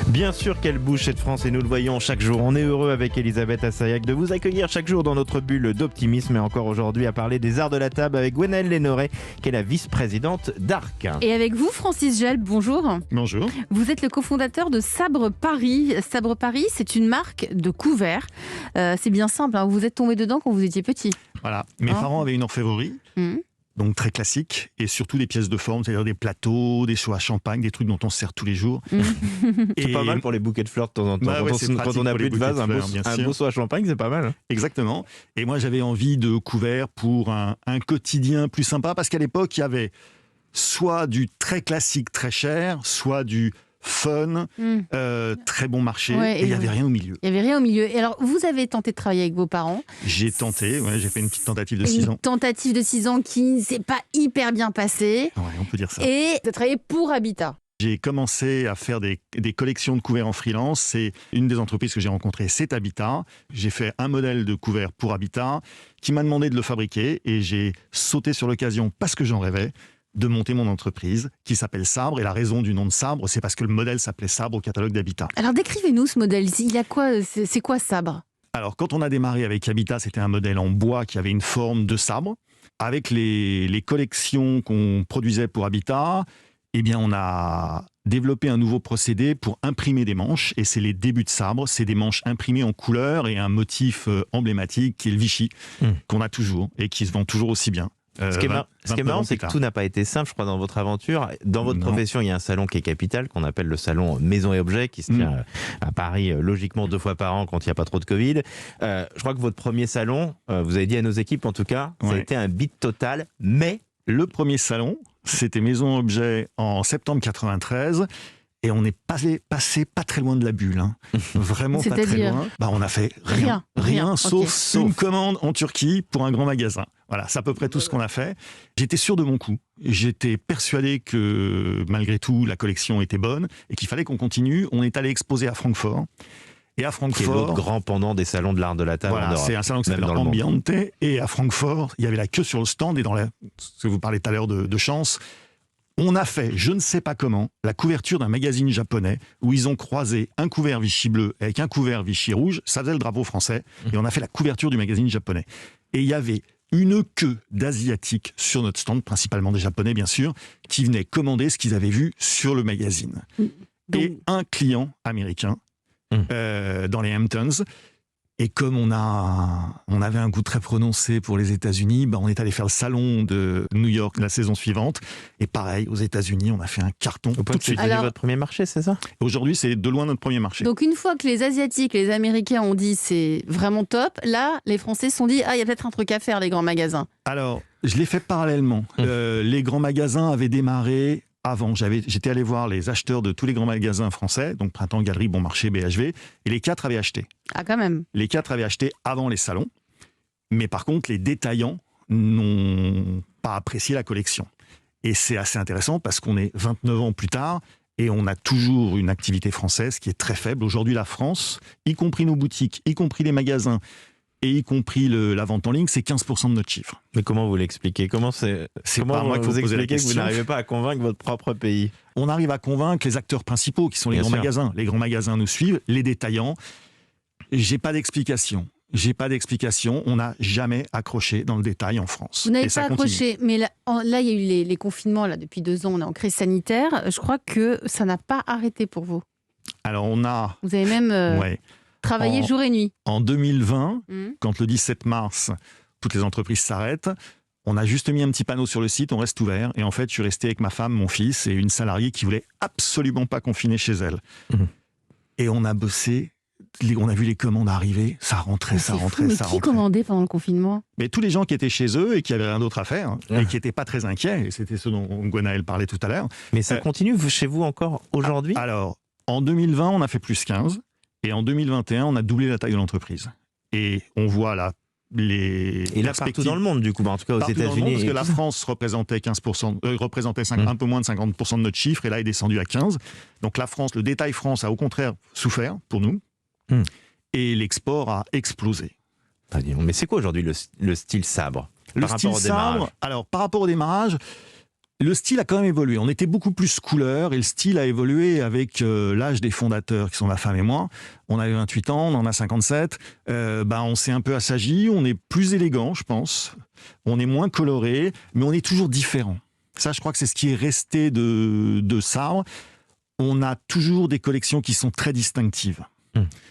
Bien sûr qu'elle bouge cette France et nous le voyons chaque jour. On est heureux avec Elisabeth Assayag de vous accueillir chaque jour dans notre bulle d'optimisme et encore aujourd'hui à parler des arts de la table avec Gwenaëlle Lénoré qui est la vice-présidente d'Arc. Et avec vous, Francis Gelb, bonjour. Bonjour. Vous êtes le cofondateur de Sabre Paris. Sabre Paris, c'est une marque de couverts. C'est bien simple, hein, vous êtes tombé dedans quand vous étiez petit. Voilà, mes parents avaient une orfèvrerie. Donc très classique, et surtout des pièces de forme, c'est-à-dire des plateaux, des seaux à champagne, des trucs dont on se sert tous les jours. C'est pas mal pour les bouquets de fleurs de temps en temps. Bah ouais, quand on n'a plus de vase, un beau seau à champagne, c'est pas mal. Hein. Exactement. Et moi, j'avais envie de couverts pour un quotidien plus sympa, parce qu'à l'époque, il y avait soit du très classique, très cher, soit du fun, très bon marché, et il n'y avait rien au milieu. Il n'y avait rien au milieu. Et alors, vous avez tenté de travailler avec vos parents. J'ai tenté, j'ai fait une petite tentative de 6 ans. Une tentative de 6 ans qui ne s'est pas hyper bien passée. Ouais, on peut dire ça. Et vous avez travaillé pour Habitat. J'ai commencé à faire des collections de couverts en freelance. C'est une des entreprises que j'ai rencontrées, c'est Habitat. J'ai fait un modèle de couvert pour Habitat qui m'a demandé de le fabriquer et j'ai sauté sur l'occasion parce que j'en rêvais de monter mon entreprise qui s'appelle Sabre. Et la raison du nom de Sabre, c'est parce que le modèle s'appelait Sabre au catalogue d'Habitat. Alors décrivez-nous ce modèle. Il y a quoi, c'est quoi Sabre ? Alors quand on a démarré avec Habitat, c'était un modèle en bois qui avait une forme de sabre. Avec les collections qu'on produisait pour Habitat, eh bien on a développé un nouveau procédé pour imprimer des manches. Et c'est les débuts de Sabre. C'est des manches imprimées en couleur et un motif emblématique qui est le Vichy, qu'on a toujours et qui se vend toujours aussi bien. Ce qui est marrant, c'est que tout n'a pas été simple, je crois, dans votre aventure. Dans votre profession, il y a un salon qui est capital, qu'on appelle le salon Maison et Objets, qui se tient à Paris, logiquement 2 fois par an quand il n'y a pas trop de Covid. Je crois que votre premier salon, vous avez dit à nos équipes en tout cas, ça a été un beat total, mais... Le premier salon, c'était Maison Objet en septembre 93. Et on est passé pas très loin de la bulle, hein. Vraiment pas très loin. On a fait rien sauf une commande en Turquie pour un grand magasin. Voilà, c'est à peu près tout ce qu'on a fait. J'étais sûr de mon coup. J'étais persuadé que malgré tout, la collection était bonne et qu'il fallait qu'on continue. On est allé exposer à Francfort. Et à Francfort, qui est l'autre grand pendant des salons de l'art de la table en Europe. C'est un salon qui s'appelle Ambiente. Et à Francfort, il y avait la queue sur le stand. Et ce que vous parlez tout à l'heure de chance, on a fait, je ne sais pas comment, la couverture d'un magazine japonais où ils ont croisé un couvert Vichy bleu avec un couvert Vichy rouge. Ça faisait le drapeau français. Et on a fait la couverture du magazine japonais. Et il y avait une queue d'Asiatiques sur notre stand, principalement des Japonais bien sûr, qui venaient commander ce qu'ils avaient vu sur le magazine. Et un client américain dans les Hamptons. Et comme on avait un goût très prononcé pour les États-Unis, on est allé faire le salon de New York la saison suivante. Et pareil, aux États-Unis, on a fait un carton tout de suite. C'est votre premier marché, c'est ça ? Aujourd'hui, c'est de loin notre premier marché. Donc une fois que les Asiatiques, les Américains ont dit c'est vraiment top, là, les Français se sont dit il y a peut-être un truc à faire, les grands magasins. Alors, je l'ai fait parallèlement. Les grands magasins avaient démarré avant. J'étais allé voir les acheteurs de tous les grands magasins français, donc Printemps, Galeries, Bon Marché, BHV, et les 4 avaient acheté. Ah, quand même. Les 4 avaient acheté avant les salons, mais par contre, les détaillants n'ont pas apprécié la collection. Et c'est assez intéressant parce qu'on est 29 ans plus tard et on a toujours une activité française qui est très faible. Aujourd'hui, la France, y compris nos boutiques, y compris les magasins, et y compris la vente en ligne, c'est 15% de notre chiffre. Mais comment vous l'expliquez ? Comment vous expliquez que vous n'arrivez pas à convaincre votre propre pays ? On arrive à convaincre les acteurs principaux, qui sont les grands magasins. Les grands magasins nous suivent, les détaillants. J'ai pas d'explication. On n'a jamais accroché dans le détail en France. Vous n'avez pas accroché, mais là, il y a eu les confinements là, depuis 2 ans, on est en crise sanitaire. Je crois que ça n'a pas arrêté pour vous. Alors Vous avez même... Travailler jour et nuit. En 2020, quand le 17 mars, toutes les entreprises s'arrêtent, on a juste mis un petit panneau sur le site, on reste ouvert. Et en fait, je suis resté avec ma femme, mon fils et une salariée qui voulait absolument pas confiner chez elle. Et on a bossé, on a vu les commandes arriver, ça rentrait. Mais qui commandait pendant le confinement ? Mais tous les gens qui étaient chez eux et qui avaient rien d'autre à faire et qui n'étaient pas très inquiets. Et c'était ce dont Gwenaëlle parlait tout à l'heure. Mais ça continue chez vous encore aujourd'hui ? Alors, en 2020, on a fait plus 15. Et en 2021, on a doublé la taille de l'entreprise. Et on voit là les partout dans le monde, du coup, en tout cas aux États-Unis. Parce que la France représentait un peu moins de 50% de notre chiffre, et là est descendu à 15%. Donc la France, le détail France a au contraire souffert pour nous, et l'export a explosé. Mais c'est quoi aujourd'hui le style Sabre par rapport au démarrage ? Alors par rapport au démarrage, Le style a quand même évolué. On était beaucoup plus couleur et le style a évolué avec l'âge des fondateurs, qui sont ma femme et moi. On avait 28 ans, on en a 57. On s'est un peu assagi, on est plus élégant, je pense. On est moins coloré, mais on est toujours différent. Ça, je crois que c'est ce qui est resté de Sabre. On a toujours des collections qui sont très distinctives.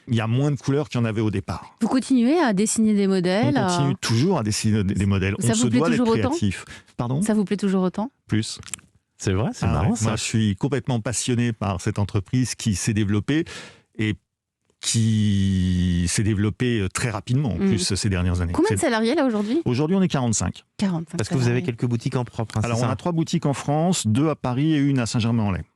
Il y a moins de couleurs qu'il y en avait au départ. Vous continuez à dessiner des modèles? On continue toujours à dessiner des modèles. Ça on se doit d'être créatif. Pardon ? Ça vous plaît toujours autant? Plus. C'est vrai, c'est marrant ça. Moi, je suis complètement passionné par cette entreprise qui s'est développée et qui s'est développée très rapidement, en plus, ces dernières années. Combien de salariés là aujourd'hui? Aujourd'hui, on est 45. 45 Parce que vous avez quelques boutiques en propre. Alors, on a 3 boutiques en France, 2 à Paris et une à Saint-Germain-en-Laye.